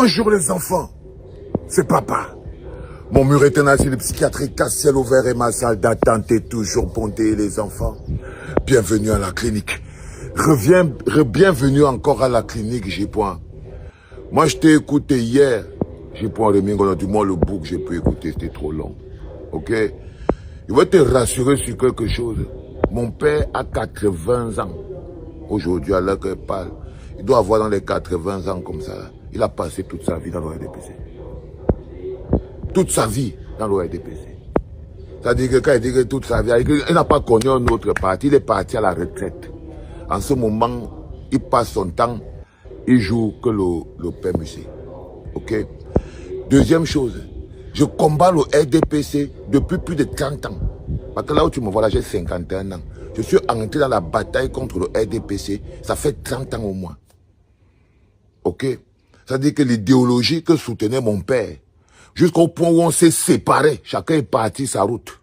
Bonjour les enfants, c'est papa. Mon mur international psychiatrique à ciel ouvert et ma salle d'attente est toujours bondée les enfants. Bienvenue à la clinique. Bienvenue encore à la clinique, j'ai point. Moi je t'ai écouté hier, j'ai point remis du moins le bout que j'ai pu écouter, c'était trop long. Ok? Je vais te rassurer sur quelque chose. Mon père a 80 ans. Aujourd'hui, à l'heure qu'il parle, il doit avoir dans les 80 ans comme ça. Il a passé toute sa vie dans l'ORDPC. Toute sa vie dans l'ORDPC. C'est-à-dire que quand il dit que toute sa vie, il n'a pas connu un autre parti, il est parti à la retraite. En ce moment, il passe son temps, il joue que le PMUC. Ok? Deuxième chose, je combats le RDPC depuis plus de 30 ans. Parce que là où tu me vois là, j'ai 51 ans. Je suis entré dans la bataille contre le RDPC, ça fait 30 ans au moins. Ok? C'est-à-dire que l'idéologie que soutenait mon père, jusqu'au point où on s'est séparés, chacun est parti sa route.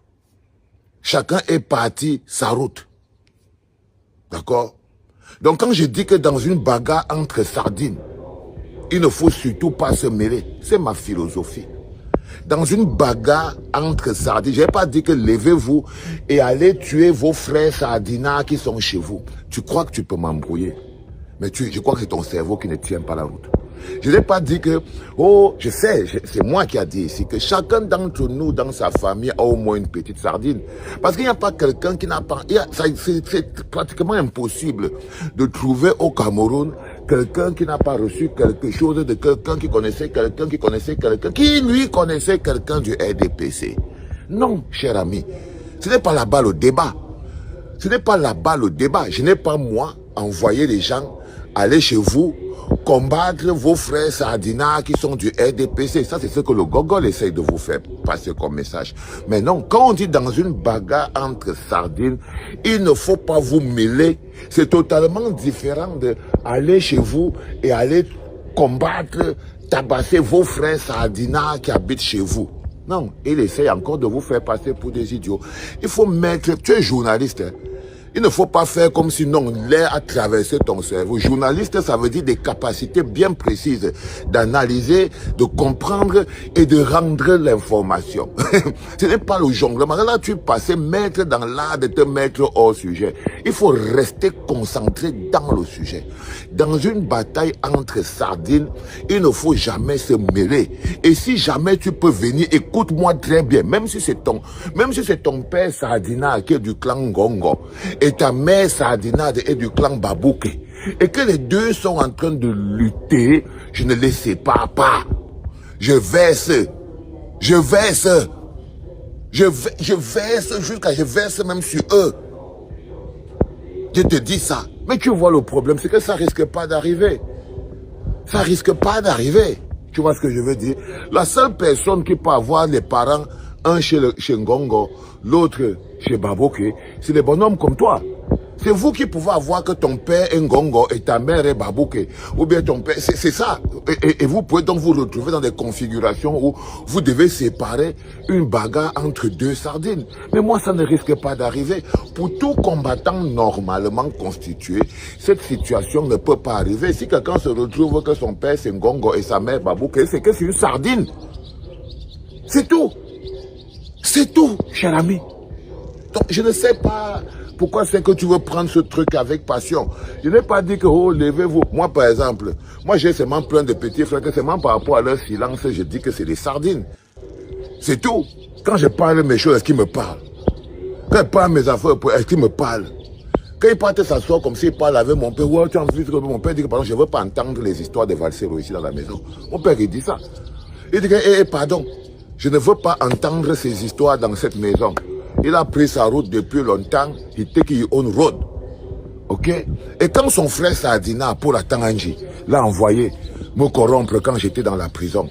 Chacun est parti sa route. D'accord? Donc quand je dis que dans une bagarre entre sardines, il ne faut surtout pas se mêler, c'est ma philosophie. Dans une bagarre entre sardines, je n'ai pas dit que levez-vous et allez tuer vos frères sardinards qui sont chez vous. Tu crois que tu peux m'embrouiller, mais je crois que c'est ton cerveau qui ne tient pas la route. Je n'ai pas dit que, oh, je sais, c'est moi qui a dit ici, que chacun d'entre nous, dans sa famille, a au moins une petite sardine. Parce qu'il n'y a pas quelqu'un qui n'a pas... C'est pratiquement impossible de trouver au Cameroun quelqu'un qui n'a pas reçu quelque chose de quelqu'un qui connaissait quelqu'un, qui lui connaissait quelqu'un du RDPC. Non, cher ami, ce n'est pas là-bas le débat. Ce n'est pas là-bas le débat. Je n'ai pas, moi, envoyé les gens aller chez vous combattre vos frères sardinards qui sont du RDPC. Ça, c'est ce que le Gogol essaye de vous faire passer comme message. Mais non, quand on dit dans une bagarre entre sardines, il ne faut pas vous mêler. C'est totalement différent de aller chez vous et aller combattre, tabasser vos frères sardinards qui habitent chez vous. Non, il essaye encore de vous faire passer pour des idiots. Il faut mettre... Tu es journaliste, hein? Il ne faut pas faire comme si non, l'air a traversé ton cerveau. Journaliste, ça veut dire des capacités bien précises d'analyser, de comprendre et de rendre l'information. Ce n'est pas le jonglement. Là, tu es passé maître dans l'art de te mettre hors sujet. Il faut rester concentré dans le sujet. Dans une bataille entre sardines, il ne faut jamais se mêler. Et si jamais tu peux venir, écoute-moi très bien, même si c'est ton père sardinard qui est du clan Ngongo, et ta mère sardinade est du clan Babouké, et que les deux sont en train de lutter, je ne les sépare pas. Je verse même sur eux. Je te dis ça. Mais tu vois le problème, c'est que ça risque pas d'arriver. Ça risque pas d'arriver. Tu vois ce que je veux dire? La seule personne qui peut avoir les parents, un chez Ngongo, l'autre chez Babouké, c'est des bonhommes comme toi. C'est vous qui pouvez avoir que ton père est Ngongo et ta mère est Babouké. Ou bien ton père, c'est ça. Et vous pouvez donc vous retrouver dans des configurations où vous devez séparer une bagarre entre deux sardines. Mais moi, ça ne risque pas d'arriver. Pour tout combattant normalement constitué, cette situation ne peut pas arriver. Si quelqu'un se retrouve que son père c'est Ngongo et sa mère Babouké, c'est que c'est une sardine. C'est tout. C'est tout, cher ami. Donc, je ne sais pas pourquoi c'est que tu veux prendre ce truc avec passion. Je n'ai pas dit que, oh, levez-vous. Moi, par exemple, moi, j'ai seulement plein de petits frères que seulement par rapport à leur silence, je dis que c'est des sardines. C'est tout. Quand je parle mes choses, est-ce qu'ils me parlent? Quand je parle mes affaires, est-ce qu'ils me parlent? Quand ils partent s'asseoir comme s'ils parlent avec mon père, ouais, tu as envie de... Mon père dit que, pardon, je ne veux pas entendre les histoires de Valsero ici dans la maison. Mon père, il dit ça. Il dit que, pardon, je ne veux pas entendre ces histoires dans cette maison. Il a pris sa route depuis longtemps. Il take his own road. Ok? Et quand son frère Sardina, pour la Tanganji, l'a envoyé me corrompre quand j'étais dans la prison,